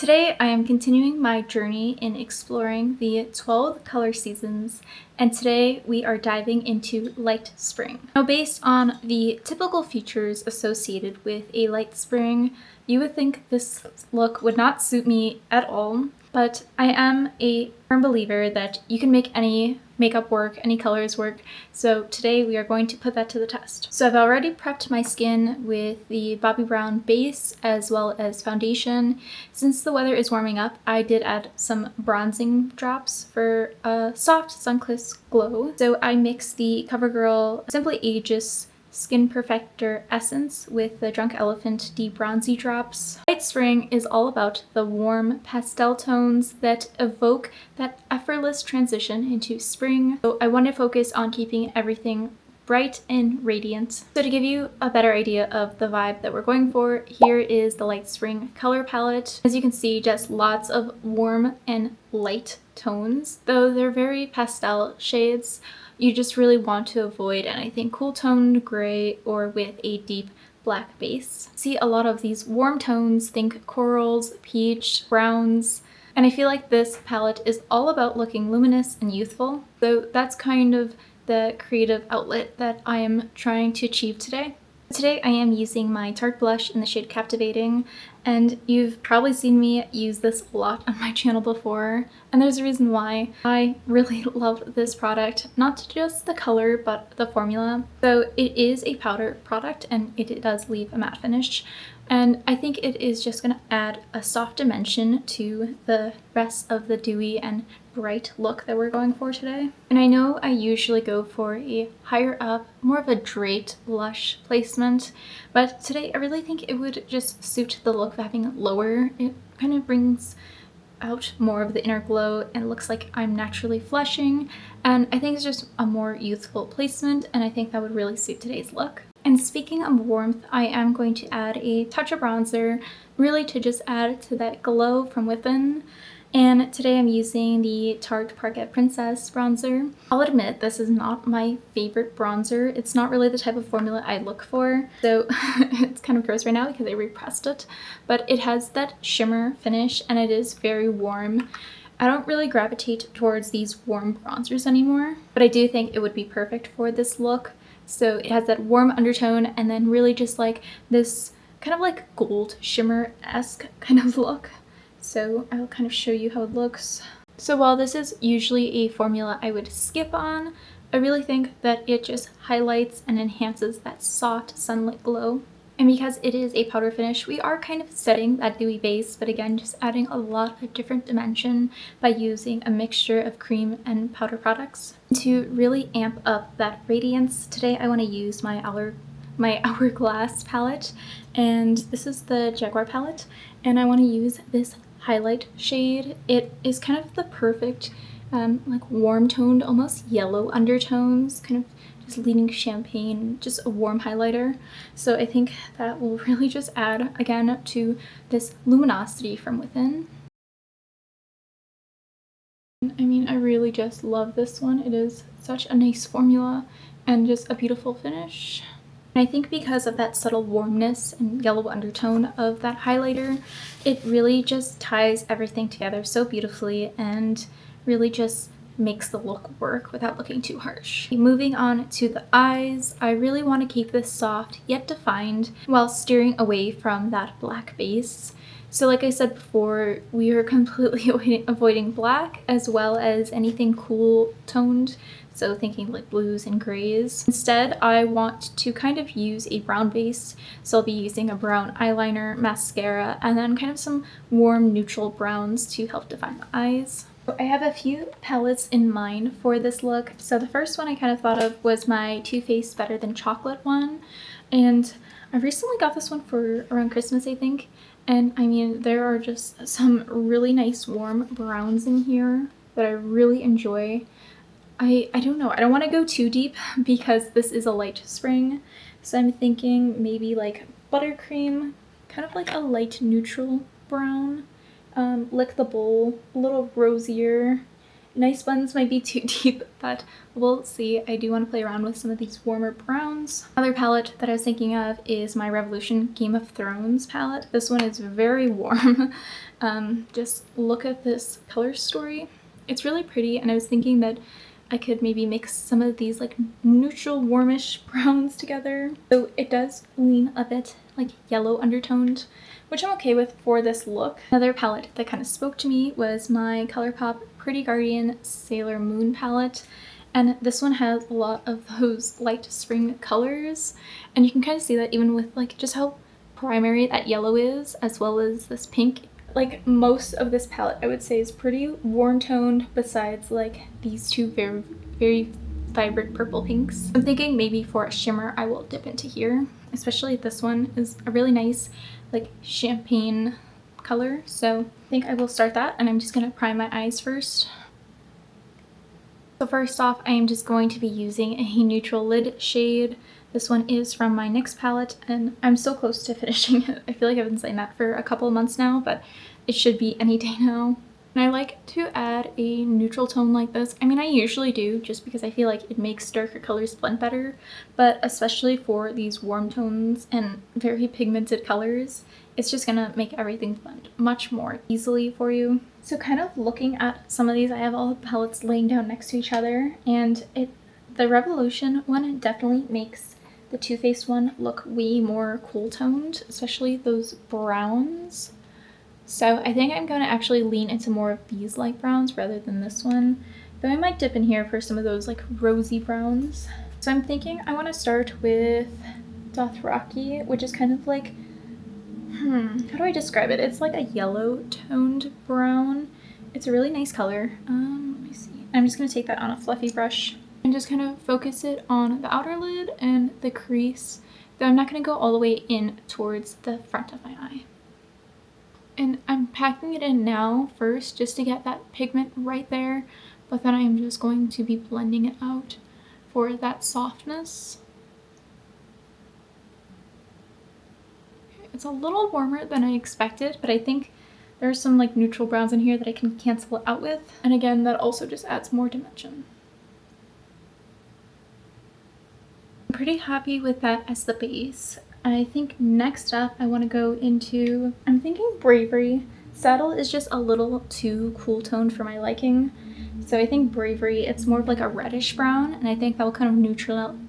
Today I am continuing my journey in exploring the 12 color seasons, and today we are diving into light spring. Now, based on the typical features associated with a light spring, you would think this look would not suit me at all, but I am a firm believer that you can make any makeup work, any colors work, so today we are going to put that to the test. So I've already prepped my skin with the Bobbi Brown base as well as foundation. Since the weather is warming up, I did add some bronzing drops for a soft sun-kissed glow. So I mixed the CoverGirl Simply Aegis Skin Perfector Essence with the Drunk Elephant De-Bronzy Drops. Light Spring is all about the warm pastel tones that evoke that effortless transition into spring. So I want to focus on keeping everything bright and radiant. So to give you a better idea of the vibe that we're going for, here is the Light Spring color palette. As you can see, just lots of warm and light tones, though they're very pastel shades. You just really want to avoid anything cool toned gray or with a deep black base. See a lot of these warm tones, think corals, peach, browns, and I feel like this palette is all about looking luminous and youthful. So that's kind of the creative outlet that I am trying to achieve today. Today I am using my Tarte blush in the shade Captivating, and you've probably seen me use this a lot on my channel before, and there's a reason why. I really love this product, not just the color but the formula. So it is a powder product and it does leave a matte finish, and I think it is just going to add a soft dimension to the rest of the dewy and bright look that we're going for today. And I know I usually go for a higher up, more of a draped blush placement, but today I really think it would just suit the look of having it lower. It kind of brings out more of the inner glow and looks like I'm naturally flushing, and I think it's just a more youthful placement, and I think that would really suit today's look. And speaking of warmth, I am going to add a touch of bronzer, really to just add to that glow from within. And today I'm using the Tarte Parquet Princess bronzer. I'll admit this is not my favorite bronzer. It's not really the type of formula I look for, so it's kind of gross right now because I repressed it. But it has that shimmer finish and it is very warm. I don't really gravitate towards these warm bronzers anymore, but I do think it would be perfect for this look. So it has that warm undertone and then really just like this kind of like gold shimmer-esque kind of look. So I'll kind of show you how it looks. So while this is usually a formula I would skip on, I really think that it just highlights and enhances that soft sunlit glow. And because it is a powder finish, we are kind of setting that dewy base, but again, just adding a lot of different dimension by using a mixture of cream and powder products. To really amp up that radiance, today I want to use my Hourglass palette, and this is the Jaguar palette, and I want to use this highlight shade. It is kind of the perfect like warm toned, almost yellow undertones, kind of just leading champagne, just a warm highlighter. So I think that will really just add again to this luminosity from within. I mean, I really just love this one. It is such a nice formula and just a beautiful finish. And I think because of that subtle warmness and yellow undertone of that highlighter, it really just ties everything together so beautifully and really just makes the look work without looking too harsh. Moving on to the eyes, I really want to keep this soft yet defined while steering away from that black base. So like I said before, we are completely avoiding black as well as anything cool toned. So thinking like blues and grays. Instead, I want to kind of use a brown base. So I'll be using a brown eyeliner, mascara, and then kind of some warm neutral browns to help define the eyes. So I have a few palettes in mind for this look. So the first one I kind of thought of was my Too Faced Better Than Chocolate one. And I recently got this one for around Christmas, I think. And I mean, there are just some really nice warm browns in here that I really enjoy. I don't know, I don't want to go too deep because this is a light spring, so I'm thinking maybe like buttercream, kind of like a light neutral brown, Lick the Bowl, a little rosier, nice blends might be too deep, but we'll see. I do want to play around with some of these warmer browns. Another palette that I was thinking of is my Revolution Game of Thrones palette. This one is very warm. Just look at this color story. It's really pretty, and I was thinking that I could maybe mix some of these like neutral warmish browns together. So it does lean a bit like yellow undertoned, which I'm okay with for this look. Another palette that kind of spoke to me was my ColourPop Pretty Guardian Sailor Moon palette. And this one has a lot of those light spring colors. And you can kind of see that even with like just how primary that yellow is, as well as this pink. Like most of this palette I would say is pretty warm toned, besides like these two very, very vibrant purple pinks. I'm thinking maybe for a shimmer I will dip into here, especially this one is a really nice like champagne color. So I think I will start that, and I'm just gonna prime my eyes first. So first off, I am just going to be using a neutral lid shade. This one is from my NYX palette, and I'm so close to finishing it. I feel like I've been saying that for a couple of months now, but it should be any day now. And I like to add a neutral tone like this. I mean, I usually do just because I feel like it makes darker colors blend better, but especially for these warm tones and very pigmented colors, it's just gonna make everything blend much more easily for you. So kind of looking at some of these, I have all the palettes laying down next to each other, and the Revolution one definitely makes the Too Faced one look way more cool toned, especially those browns. So I think I'm going to actually lean into more of these light browns rather than this one, though I might dip in here for some of those like rosy browns. So I'm thinking I want to start with Dothraki, which is kind of like, how do I describe it? It's like a yellow toned brown. It's a really nice color. Let me see. I'm just going to take that on a fluffy brush and just kind of focus it on the outer lid and the crease, though I'm not going to go all the way in towards the front of my eye. And I'm packing it in now first just to get that pigment right there, but then I am just going to be blending it out for that softness. It's a little warmer than I expected, but I think there's some like neutral browns in here that I can cancel it out with. And again, that also just adds more dimension. I'm pretty happy with that as the base. I think next up I want to go into, I'm thinking Bravery. Saddle is just a little too cool toned for my liking. So I think Bravery, it's more of like a reddish brown, and I think that will kind of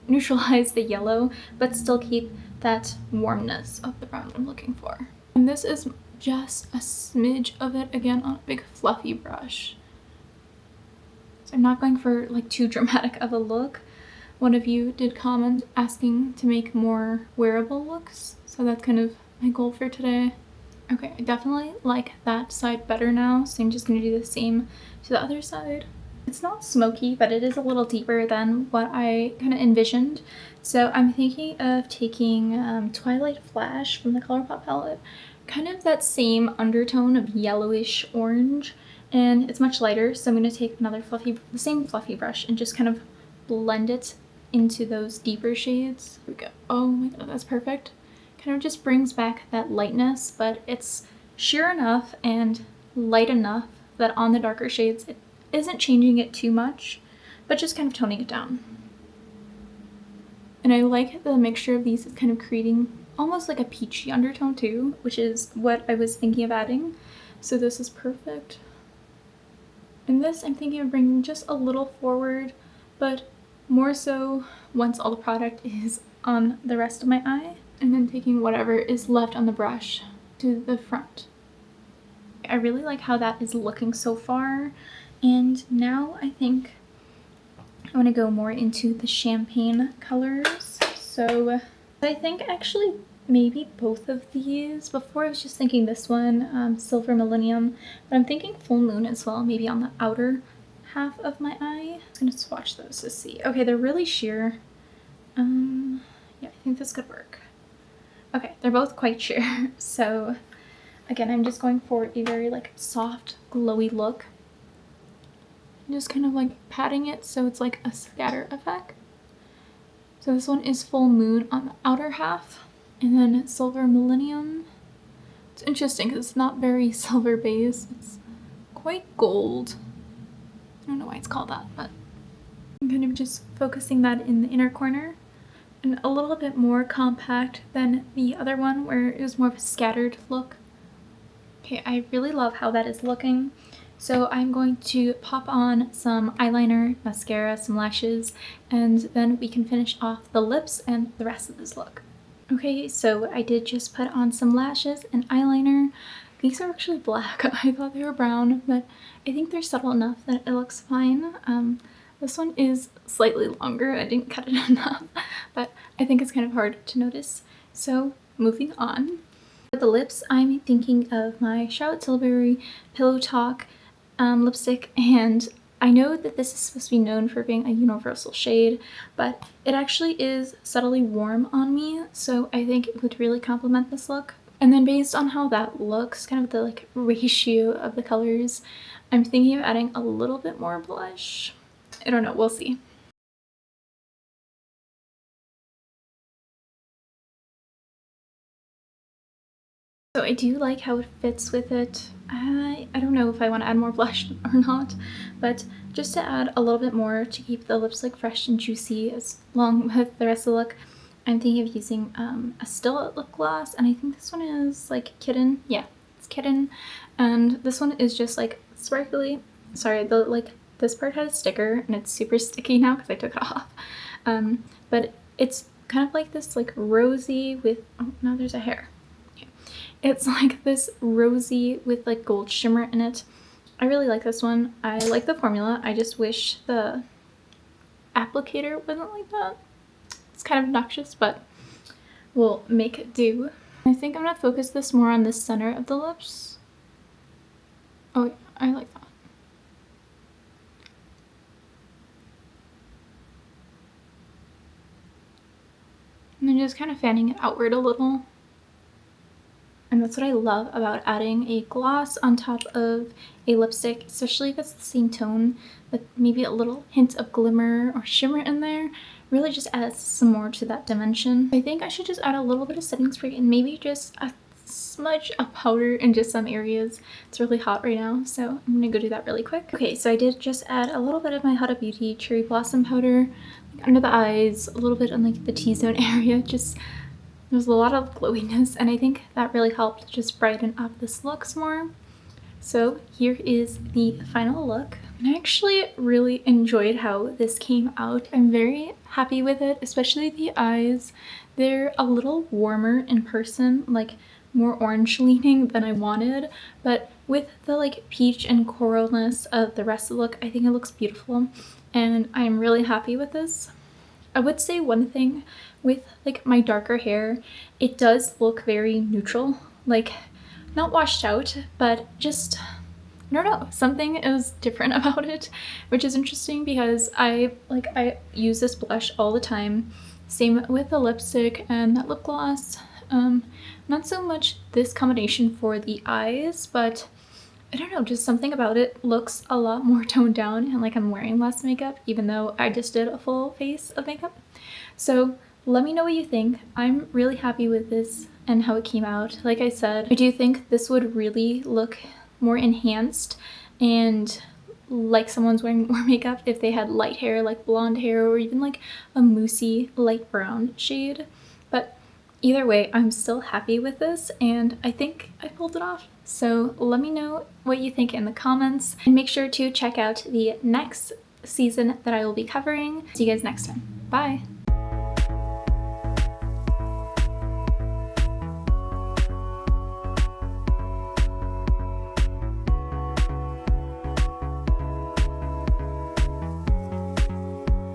neutralize the yellow, but still keep that warmness of the brown I'm looking for. And this is just a smidge of it, again, on a big fluffy brush. So I'm not going for like too dramatic of a look. One of you did comment asking to make more wearable looks, so that's kind of my goal for today. Okay, I definitely like that side better now, so I'm just going to do the same to the other side. It's not smoky, but it is a little deeper than what I kind of envisioned. So I'm thinking of taking Twilight Flash from the ColourPop palette, kind of that same undertone of yellowish orange, and it's much lighter, so I'm going to take the same fluffy brush and just kind of blend it into those deeper shades. Here we go. Oh my god, that's perfect. Kind of just brings back that lightness, but it's sheer enough and light enough that on the darker shades it isn't changing it too much, but just kind of toning it down. And I like the mixture of these is kind of creating almost like a peachy undertone too, which is what I was thinking of adding. So this is perfect. And this I'm thinking of bringing just a little forward, but more so once all the product is on the rest of my eye, and then taking whatever is left on the brush to the front. I really like how that is looking so far, and now I think I want to go more into the champagne colors. So I think actually maybe both of these. Before I was just thinking this one, Silver Millennium, but I'm thinking Full Moon as well, maybe on the outer half of my eye. I'm just gonna swatch those to see. Okay, they're really sheer. Yeah, I think this could work. Okay, they're both quite sheer. So again, I'm just going for a very like soft, glowy look. I'm just kind of like patting it so it's like a scatter effect. So this one is Full Moon on the outer half, and then Silver Millennium. It's interesting because it's not very silver based. It's quite gold. I don't know why it's called that, but I'm kind of just focusing that in the inner corner, and a little bit more compact than the other one where it was more of a scattered look. Okay, I really love how that is looking. So I'm going to pop on some eyeliner, mascara, some lashes, and then we can finish off the lips and the rest of this look. Okay, so I did just put on some lashes and eyeliner. These are actually black. I thought they were brown, but I think they're subtle enough that it looks fine. This one is slightly longer. I didn't cut it enough, but I think it's kind of hard to notice. So moving on. For the lips, I'm thinking of my Charlotte Tilbury Pillow Talk lipstick, and I know that this is supposed to be known for being a universal shade, but it actually is subtly warm on me, so I think it would really complement this look. And then based on how that looks, kind of the like ratio of the colors, I'm thinking of adding a little bit more blush. I don't know, we'll see. So I do like how it fits with it. I don't know if I want to add more blush or not, but just to add a little bit more to keep the lips like fresh and juicy as long with the rest of the look, I'm thinking of using a still lip gloss, and I think this one is like Kitten. Yeah, it's Kitten, and this one is just like sparkly. Sorry, this part had a sticker and it's super sticky now because I took it off. But it's kind of like this like rosy with, oh, now there's a hair. It's like this rosy with like gold shimmer in it. I really like this one. I like the formula. I just wish the applicator wasn't like that. It's kind of obnoxious, but we'll make it do. I think I'm gonna focus this more on the center of the lips. Oh, yeah, I like that. And then just kind of fanning it outward a little. And that's what I love about adding a gloss on top of a lipstick, especially if it's the same tone, with maybe a little hint of glimmer or shimmer in there. Really just adds some more to that dimension. I think I should just add a little bit of setting spray and maybe just a smudge of powder in just some areas. It's really hot right now, so I'm gonna go do that really quick. Okay, so I did just add a little bit of my Huda Beauty Cherry Blossom powder like under the eyes, a little bit on like the T-zone area. Just there's a lot of glowiness, and I think that really helped just brighten up this look some more. So here is the final look. And I actually really enjoyed how this came out. I'm very happy with it, especially the eyes. They're a little warmer in person, like more orange leaning than I wanted, but with the like peach and coralness of the rest of the look, I think it looks beautiful, and I'm really happy with this. I would say one thing with like my darker hair, it does look very neutral, like not washed out, but just, I don't know, something is different about it, which is interesting because I use this blush all the time. Same with the lipstick and that lip gloss. Not so much this combination for the eyes, but I don't know, just something about it looks a lot more toned down and like I'm wearing less makeup, even though I just did a full face of makeup. So let me know what you think. I'm really happy with this and how it came out. Like I said, I do think this would really look more enhanced and like someone's wearing more makeup if they had light hair, like blonde hair, or even like a moussey light brown shade. But either way, I'm still happy with this, and I think I pulled it off. So let me know what you think in the comments, and make sure to check out the next season that I will be covering. See you guys next time. Bye!